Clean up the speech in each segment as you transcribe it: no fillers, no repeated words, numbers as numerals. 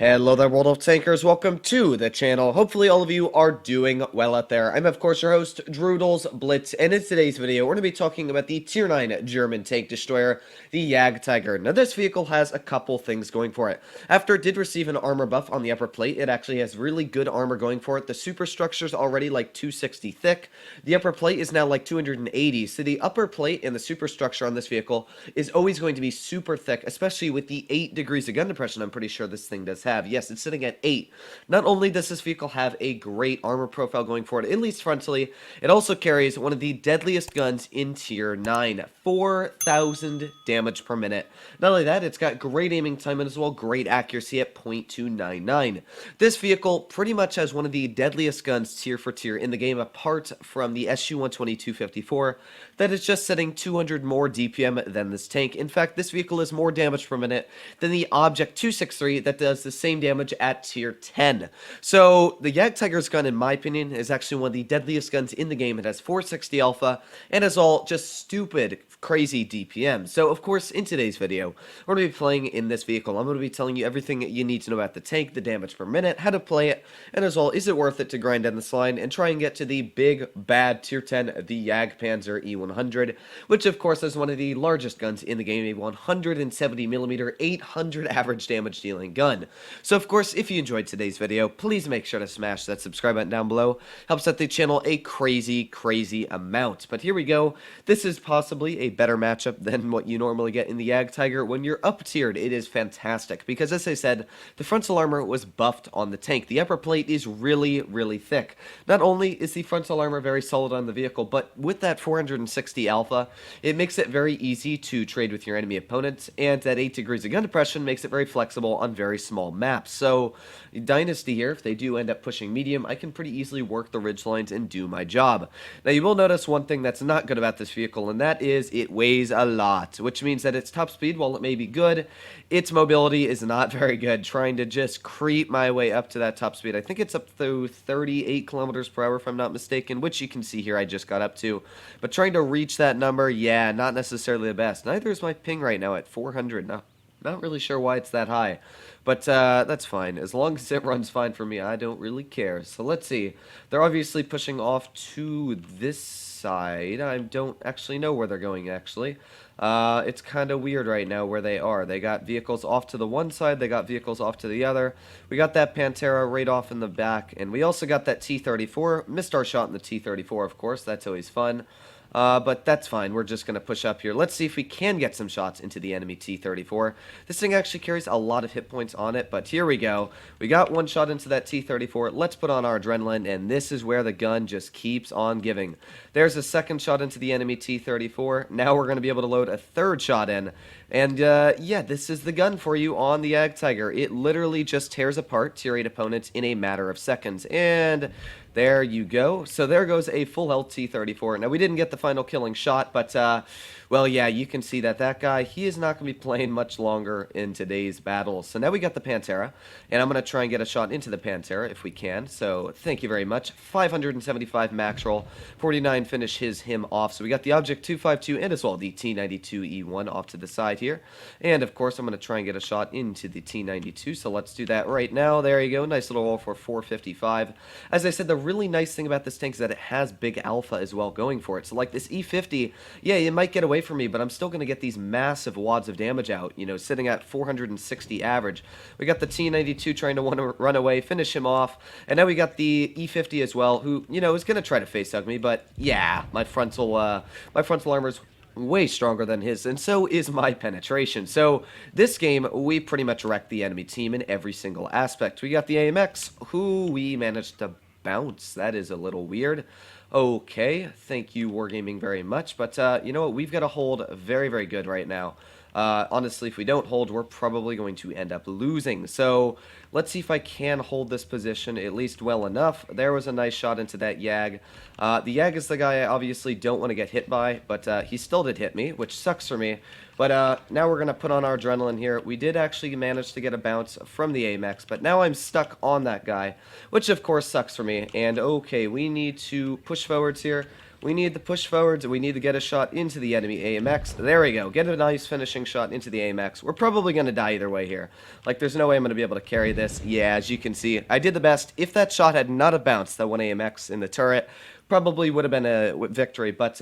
Hello there, World of Tankers. Welcome to the channel. Hopefully all of you are doing well out there. I'm, of course, your host, Droodel's Blitz, and in today's video, we're going to be talking about the Tier 9 German tank destroyer, the Jagdtiger. Now, this vehicle has a couple things going for it. After it did receive an armor buff on the upper plate, it actually has really good armor going for it. The superstructure is already like 260 thick. The upper plate is now like 280, so the upper plate and the superstructure on this vehicle is always going to be super thick, especially with the 8 degrees of gun depression I'm pretty sure this thing does have. Yes, it's sitting at 8. Not only does this vehicle have a great armor profile going for it, at least frontally, it also carries one of the deadliest guns in Tier 9. 4,000 damage per minute. Not only that, it's got great aiming time and as well great accuracy at .299. This vehicle pretty much has one of the deadliest guns tier for tier in the game, apart from the SU-122-54 that is just setting 200 more DPM than this tank. In fact, this vehicle is more damage per minute than the Object 263 that does the same damage at tier 10. So the Jagdtiger's gun, in my opinion, is actually one of the deadliest guns in the game. It has 460 alpha and is all just stupid, crazy DPM. So of course, in today's video, we're going to be playing in this vehicle. I'm going to be telling you everything you need to know about the tank, the damage per minute, how to play it, and as well, is it worth it to grind down this line and try and get to the big, bad tier 10, the Jagdpanzer E100, which of course is one of the largest guns in the game, a 170mm, 800 average damage dealing gun. So of course, if you enjoyed today's video, please make sure to smash that subscribe button down below. Helps out the channel a crazy, crazy amount. But here we go. This is possibly a better matchup than what you normally get in the Jagdtiger. When you're up tiered, it is fantastic because, as I said, the frontal armor was buffed on the tank. The upper plate is really, really thick. Not only is the frontal armor very solid on the vehicle, but with that 460 alpha, it makes it very easy to trade with your enemy opponents, and that 8 degrees of gun depression makes it very flexible on very small maps. So, Dynasty here, if they do end up pushing medium, I can pretty easily work the ridge lines and do my job. Now, you will notice one thing that's not good about this vehicle, and that is it weighs a lot, which means that its top speed, while it may be good, its mobility is not very good. Trying to just creep my way up to that top speed. I think it's up to 38 kilometers per hour, if I'm not mistaken, which you can see here I just got up to. But trying to reach that number, yeah, not necessarily the best. Neither is my ping right now at 400. Not really sure why it's that high. But that's fine. As long as it runs fine for me, I don't really care. So let's see. They're obviously pushing off to this side. I don't actually know where they're going, actually. It's kind of weird right now where they are. They got vehicles off to the one side. They got vehicles off to the other. We got that Pantera right off in the back. And we also got that T-34. Missed our shot in the T-34, of course. That's always fun. But that's fine. We're just going to push up here. Let's see if we can get some shots into the enemy T-34. This thing actually carries a lot of hit points on it, but here we go. We got one shot into that T-34. Let's put on our adrenaline, and this is where the gun just keeps on giving. There's a second shot into the enemy T-34. Now we're going to be able to load a third shot in. And, yeah, this is the gun for you on the Jagdtiger. It literally just tears apart tier 8 opponents in a matter of seconds. And there you go. So there goes a full health T-34. Now, we didn't get the final killing shot, but, well, yeah, you can see that that guy, he is not going to be playing much longer in today's battle. So now we got the Pantera, and I'm going to try and get a shot into the Pantera if we can. So thank you very much. 575 max roll, 49 finish him off. So we got the Object 252 and as well the T-92E1 off to the side here. And, of course, I'm going to try and get a shot into the T-92. So let's do that right now. There you go. Nice little roll for 455. As I said, the really nice thing about this tank is that it has big alpha as well going for it. So like this E50, yeah, it might get away from me, but I'm still going to get these massive wads of damage out, you know, sitting at 460 average. We got the T-92 trying to run away, finish him off, and now we got the E50 as well, who, you know, is going to try to face hug me, but yeah, my frontal armor's way stronger than his, and so is my penetration. So this game, we pretty much wrecked the enemy team in every single aspect. We got the AMX, who we managed to bounce. That is a little weird. Okay, thank you, Wargaming, very much. But you know what? We've got to hold very, very good right now. Honestly, if we don't hold, we're probably going to end up losing. So let's see if I can hold this position at least well enough. There was a nice shot into that Jag. The Jag is the guy I obviously don't want to get hit by, but he still did hit me, which sucks for me. But now we're going to put on our adrenaline here. We did actually manage to get a bounce from the AMX, but now I'm stuck on that guy, which of course sucks for me. And okay, we need to push forwards here. We need to push forwards, and we need to get a shot into the enemy AMX. There we go. Get a nice finishing shot into the AMX. We're probably going to die either way here. Like, there's no way I'm going to be able to carry this. Yeah, as you can see, I did the best. If that shot had not have bounced, that one AMX in the turret probably would have been a victory. But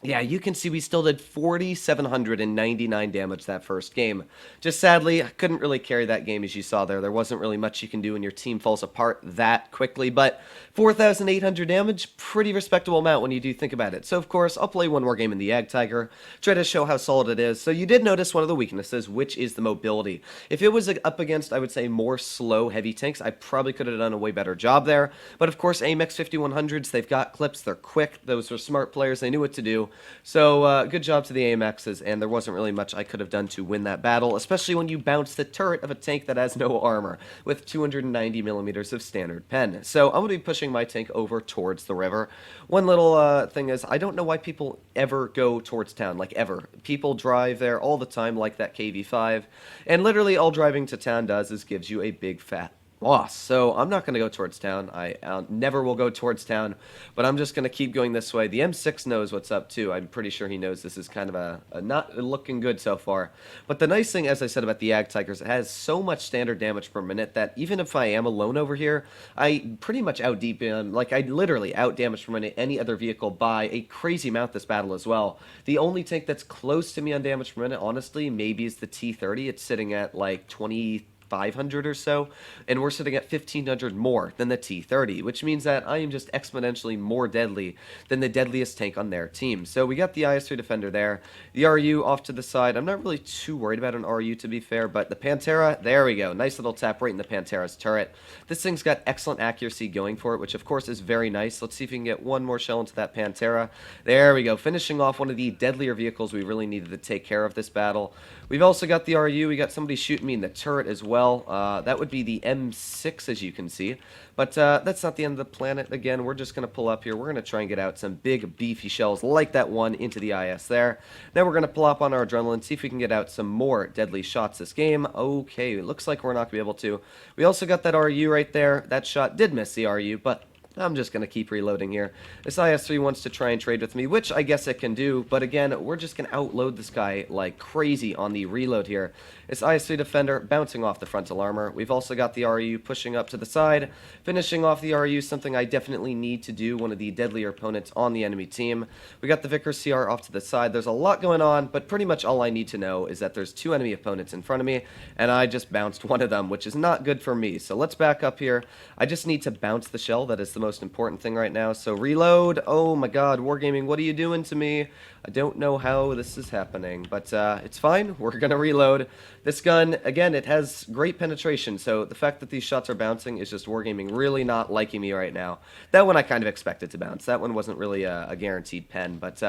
yeah, you can see we still did 4,799 damage that first game. Just sadly, I couldn't really carry that game as you saw there. There wasn't really much you can do when your team falls apart that quickly, but 4,800 damage, pretty respectable amount when you do think about it. So of course, I'll play one more game in the Jagdtiger, try to show how solid it is. So you did notice one of the weaknesses, which is the mobility. If it was up against, I would say, more slow heavy tanks, I probably could have done a way better job there. But of course, AMX 5100s, they've got clips, they're quick, those are smart players, they knew what to do. So good job to the AMXs, and there wasn't really much I could have done to win that battle, especially when you bounce the turret of a tank that has no armor, with 290 millimeters of standard pen. So I'm going to be pushing my tank over towards the river. One little thing is, I don't know why people ever go towards town, like ever. People drive there all the time like that KV5, and literally all driving to town does is gives you a big fat loss. So I'm not going to go towards town. I never will go towards town, but I'm just going to keep going this way. The M6 knows what's up too. I'm pretty sure he knows this is kind of a not looking good so far. But the nice thing, as I said about the Jagdtigers, it has so much standard damage per minute that even if I am alone over here, I pretty much out deep him. Like, I literally out damage per minute any other vehicle by a crazy amount this battle as well. The only tank that's close to me on damage per minute, honestly, maybe is the T30. It's sitting at like 2,500 or so, and we're sitting at 1,500 more than the T30, which means that I am just exponentially more deadly than the deadliest tank on their team. So we got the IS-3 Defender there, the RU off to the side. I'm not really too worried about an RU, to be fair, but the Pantera, there we go, nice little tap right in the Pantera's turret. This thing's got excellent accuracy going for it, which of course is very nice. Let's see if we can get one more shell into that Pantera. There we go, finishing off one of the deadlier vehicles we really needed to take care of this battle. We've also got the RU, we got somebody shooting me in the turret as well. That would be the M6, as you can see. But that's not the end of the planet. Again, we're just going to pull up here. We're going to try and get out some big, beefy shells like that one into the IS there. Now we're going to pull up on our adrenaline, see if we can get out some more deadly shots this game. Okay, it looks like we're not going to be able to. We also got that RU right there. That shot did miss the RU, but I'm just going to keep reloading here. This IS-3 wants to try and trade with me, which I guess it can do, but again, we're just going to outload this guy like crazy on the reload here. This IS-3 Defender bouncing off the frontal armor. We've also got the RU pushing up to the side, finishing off the RU, something I definitely need to do, one of the deadlier opponents on the enemy team. We got the Vickers CR off to the side. There's a lot going on, but pretty much all I need to know is that there's two enemy opponents in front of me, and I just bounced one of them, which is not good for me. So let's back up here. I just need to bounce the shell. That is the most important thing right now. So reload. Oh my god, Wargaming, what are you doing to me? I don't know how this is happening, but it's fine. We're gonna reload. This gun, again, it has great penetration, so the fact that these shots are bouncing is just Wargaming really not liking me right now. That one I kind of expected to bounce. That one wasn't really a guaranteed pen, but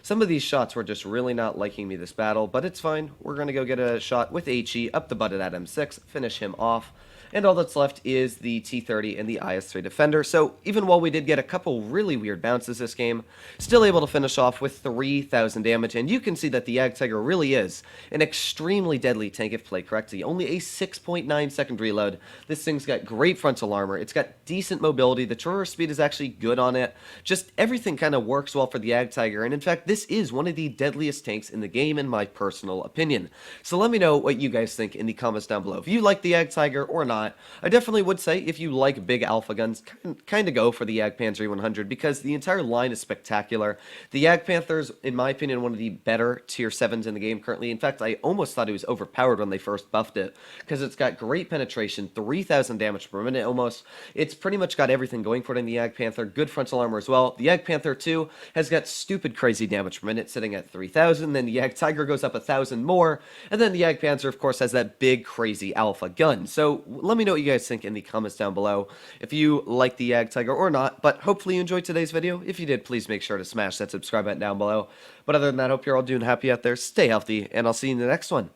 some of these shots were just really not liking me this battle, but it's fine. We're gonna go get a shot with HE up the butt of that M6, finish him off. And all that's left is the T30 and the IS-3 Defender. So even while we did get a couple really weird bounces this game, still able to finish off with 3,000 damage. And you can see that the Jagdtiger really is an extremely deadly tank if played correctly. Only a 6.9 second reload. This thing's got great frontal armor. It's got decent mobility. The traverse speed is actually good on it. Just everything kind of works well for the Jagdtiger. And in fact, this is one of the deadliest tanks in the game in my personal opinion. So let me know what you guys think in the comments down below. If you like the Jagdtiger or not. I definitely would say if you like big alpha guns, kind of go for the Jagdpanzer 100 because the entire line is spectacular. The Jagdpanther's, in my opinion, one of the better tier 7s in the game currently. In fact, I almost thought it was overpowered when they first buffed it because it's got great penetration, 3,000 damage per minute almost. It's pretty much got everything going for it in the Jagdpanther. Good frontal armor as well. The Jagdpanther 2 has got stupid crazy damage per minute sitting at 3,000. Then the Jagdtiger goes up 1,000 more. And then the Jagdpanzer, of course, has that big crazy alpha gun. So let me know what you guys think in the comments down below if you like the Jagdtiger or not, but hopefully you enjoyed today's video. If you did, please make sure to smash that subscribe button down below. But other than that, I hope you're all doing happy out there, stay healthy, and I'll see you in the next one.